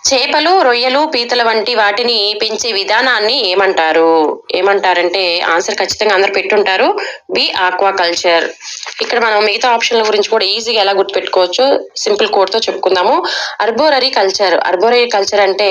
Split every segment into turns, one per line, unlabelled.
చేపలు, రొయ్యలు, పీతల వంటి వాటిని పెంచే విధానాన్ని ఏమంటారు? ఏమంటారంటే ఆన్సర్ ఖచ్చితంగా అందరూ పెట్టుంటారు. B aquaculture. ఇక్కడ మనం మిగతా ఆప్షన్ల గురించి కూడా ఈజీగా ఎలా గుర్తుపెట్టుకోవచ్చో సింపుల్ కోడ్‌తో చెప్పుకుందాము. అర్బోరరీ కల్చర్. అర్బోరరీ కల్చర్ అంటే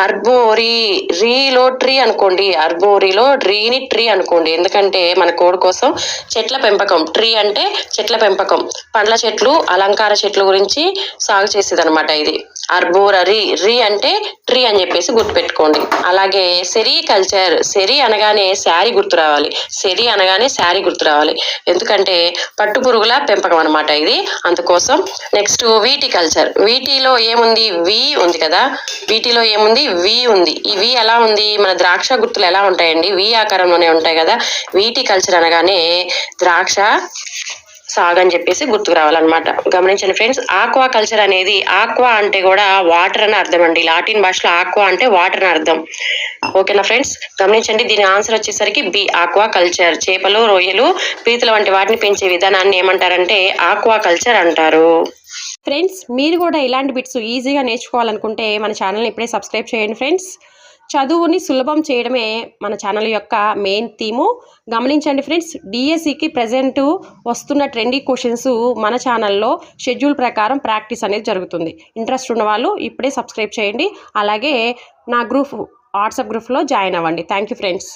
అర్బోరీ రీలో ట్రీ అనుకోండి. అర్బోరీలో రీని ట్రీ అనుకోండి. ఎందుకంటే మన కోడ్ కోసం చెట్ల పెంపకం. ట్రీ అంటే చెట్ల పెంపకం. పండ్ల చెట్లు, అలంకార చెట్ల గురించి సాగు చేసేదనమాట ఇది. అర్బోరరీ రీ అంటే ట్రీ అని చెప్పేసి గుర్తుపెట్టుకోండి. అలాగే సెరికల్చర్. సెరి అనగానే శారీ గుర్తు రావాలి. సెరి అనగానే శారీ గుర్తు రావాలి. ఎందుకంటే పట్టు పురుగుల పెంపకం అనమాట ఇది. అందుకోసం నెక్స్ట్ వీటికల్చర్. వీటిలో ఏముంది? వి ఉంది కదా. వీటిలో ఏముంది? వి ఉంది. ఈ వి ఎలా ఉంది? మన ద్రాక్ష గుర్తులు ఎలా ఉంటాయండి? వి ఆకారంలోనే ఉంటాయి కదా. వీటికల్చర్ అనగానే ద్రాక్ష సాగు అని చెప్పేసి గుర్తుకు రావాలన్నమాట. గమనించండి ఫ్రెండ్స్. ఆక్వా కల్చర్ అనేది ఆక్వా అంటే కూడా వాటర్ అని అర్థం అండి. లాటిన్ భాషలో ఆక్వా అంటే వాటర్ అని అర్థం. ఓకేనా ఫ్రెండ్స్? గమనించండి. దీని ఆన్సర్ వచ్చేసరికి బి ఆక్వా కల్చర్. చేపలు, రొయ్యలు, పీతల వంటి వాటిని పెంచే విధానాన్ని ఏమంటారంటే ఆక్వా కల్చర్ అంటారు. ఫ్రెండ్స్, మీరు కూడా ఇలాంటి బిట్స్ ఈజీగా నేర్చుకోవాలనుకుంటే మన ఛానల్ని ఇప్పుడే సబ్స్క్రైబ్ చేయండి ఫ్రెండ్స్. చదువుని సులభం చేయడమే మన ఛానల్ యొక్క మెయిన్ థీము. గమనించండి ఫ్రెండ్స్, డిఎస్సికి ప్రజెంట్ వస్తున్న ట్రెండీ క్వశ్చన్స్ మన ఛానల్లో షెడ్యూల్ ప్రకారం ప్రాక్టీస్ అనేది జరుగుతుంది. ఇంట్రెస్ట్ ఉన్న వాళ్ళు ఇప్పుడే సబ్స్క్రైబ్ చేయండి. అలాగే నా గ్రూప్ వాట్సాప్ గ్రూప్లో జాయిన్ అవ్వండి. Thank you friends.